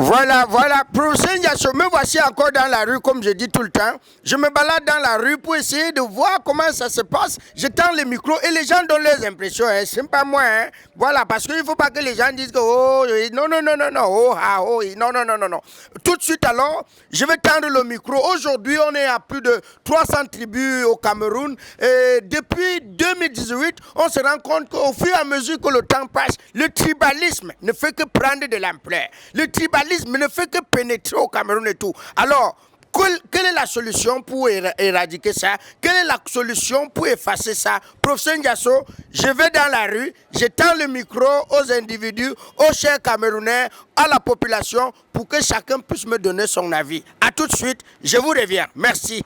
Voilà, voilà. Professeur Ndiasso, me voici encore dans la rue, comme je dis tout le temps. Je me balade dans la rue pour essayer de voir comment ça se passe. Je tends le micro et les gens donnent leurs impressions. Hein. C'est pas moi. Hein. Voilà, parce qu'il ne faut pas que les gens disent que oh, non, non, non, non, non, oh, ah, oh, non, non, non, non, non. Tout de suite alors, je vais tendre le micro. Aujourd'hui, on est à plus de 300 tribus au Cameroun. Et depuis 2018, on se rend compte qu'au fur et à mesure que le temps passe, le tribalisme ne fait que prendre de l'ampleur. Le tribalisme ne fait que pénétrer au Cameroun et tout. Alors, quelle est la solution pour éradiquer ça? Quelle est la solution pour effacer ça? Professeur Ndiasso, je vais dans la rue, je tends le micro aux individus, aux chers Camerounais, à la population, pour que chacun puisse me donner son avis. A tout de suite, je vous reviens. Merci.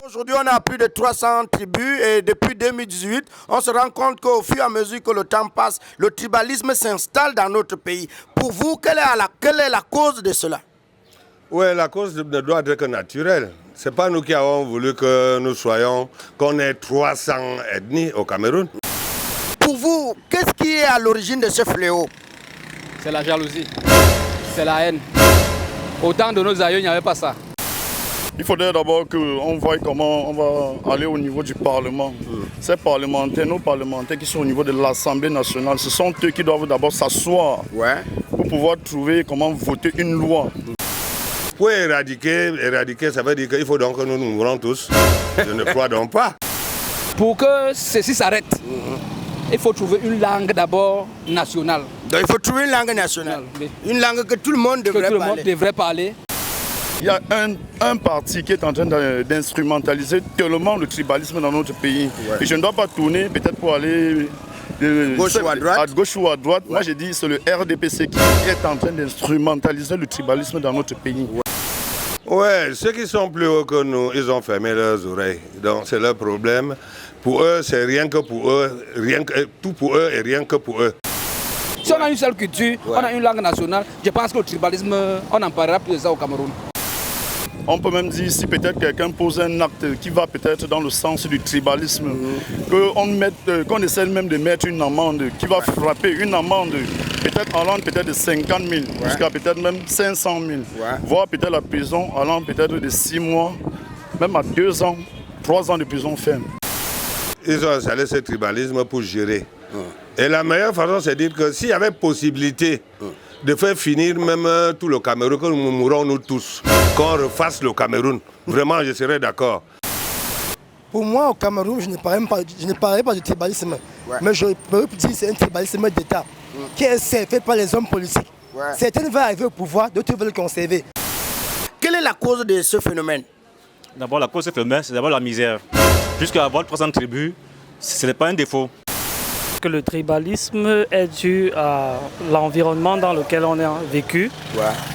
Aujourd'hui, on a plus de 300 tribus et depuis 2018, on se rend compte qu'au fur et à mesure que le temps passe, le tribalisme s'installe dans notre pays. Pour vous, quelle est la cause de cela? Oui, la cause ne doit être que naturelle. Ce n'est pas nous qui avons voulu que nous soyons, qu'on ait 300 ethnies au Cameroun. Pour vous, qu'est-ce qui est à l'origine de ce fléau? C'est la jalousie, c'est la haine. Au temps de nos aïeux, il n'y avait pas ça. Il faudrait d'abord qu'on voie comment on va aller au niveau du Parlement. Ces parlementaires, nos parlementaires qui sont au niveau de l'Assemblée nationale, ce sont eux qui doivent d'abord s'asseoir pour pouvoir trouver comment voter une loi. Pour éradiquer, ça veut dire qu'il faut donc que nous nous mourons tous. Je ne crois donc pas. Pour que ceci s'arrête, il faut trouver une langue d'abord nationale. Donc il faut trouver une langue nationale. Une langue que tout le monde devrait parler. Il y a un parti qui est en train d'instrumentaliser tellement le tribalisme dans notre pays. Ouais. Et je ne dois pas tourner peut-être pour aller à gauche ou à droite. Ouais. Moi j'ai dit c'est le RDPC qui est en train d'instrumentaliser le tribalisme dans notre pays. Ouais, ceux qui sont plus hauts que nous, ils ont fermé leurs oreilles. Donc c'est leur problème. Pour eux, c'est rien que pour eux, tout pour eux et rien que pour eux. Si on a une seule culture, on a une langue nationale, je pense que le tribalisme, on en parlera plus de ça au Cameroun. On peut même dire si peut-être quelqu'un pose un acte qui va peut-être dans le sens du tribalisme, qu'on essaie même de mettre une amende qui va frapper, une amende peut-être allant peut-être de 50 000 jusqu'à peut-être même 500 000, voire peut-être la prison allant peut-être de 6 mois, même à 2 ans, 3 ans de prison ferme. Ils ont installé ce tribalisme pour gérer. Et la meilleure façon, c'est de dire que s'il y avait possibilité de faire finir même tout le Cameroun, que nous mourrons nous tous, qu'on refasse le Cameroun, vraiment je serais d'accord. Pour moi au Cameroun, je ne parlerai pas de tribalisme, mais je peux dire que c'est un tribalisme d'État qui est fait par les hommes politiques. Certains veulent arriver au pouvoir, d'autres veulent le conserver. Quelle est la cause de ce phénomène? D'abord la cause de ce phénomène, c'est d'abord la misère. Puisque avoir 300 tribus, ce n'est pas un défaut. Que le tribalisme est dû à l'environnement dans lequel on a vécu,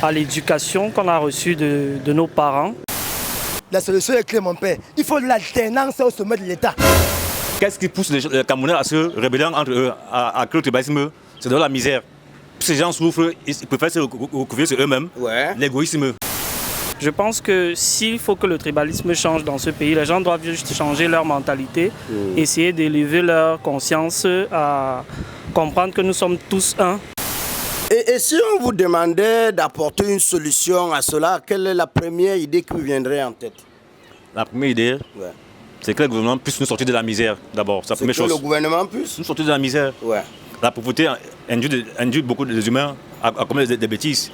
à l'éducation qu'on a reçue de nos parents. La solution est claire, mon père. Il faut l'alternance au sommet de l'État. Qu'est-ce qui pousse les Camerounais à se rebeller entre eux, à créer le tribalisme? C'est de la misère. Ces gens souffrent, ils préfèrent se recouvrir sur eux-mêmes, l'égoïsme. Je pense que s'il faut que le tribalisme change dans ce pays, les gens doivent juste changer leur mentalité, essayer d'élever leur conscience à comprendre que nous sommes tous un. Et si on vous demandait d'apporter une solution à cela, quelle est la première idée qui vous viendrait en tête? La première idée, c'est que le gouvernement puisse nous sortir de la misère d'abord. C'est la première chose. Le gouvernement puisse nous sortir de la misère. La pauvreté induit beaucoup d'humains à commettre des bêtises.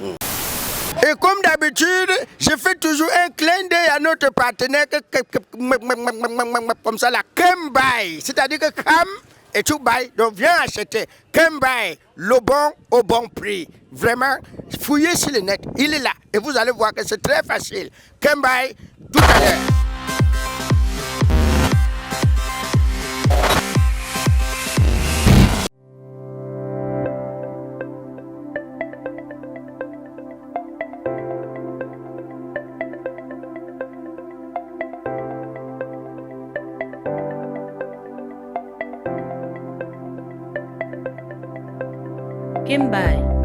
Et comme d'habitude, je fais toujours un clin d'œil à notre partenaire comme ça, la Kembaï. C'est-à-dire que Kam et tout bail, donc viens acheter Kembaï, le bon au bon prix. Vraiment, fouillez sur le net, il est là. Et vous allez voir que c'est très facile. Kembaï, tout à l'heure. Kembaï.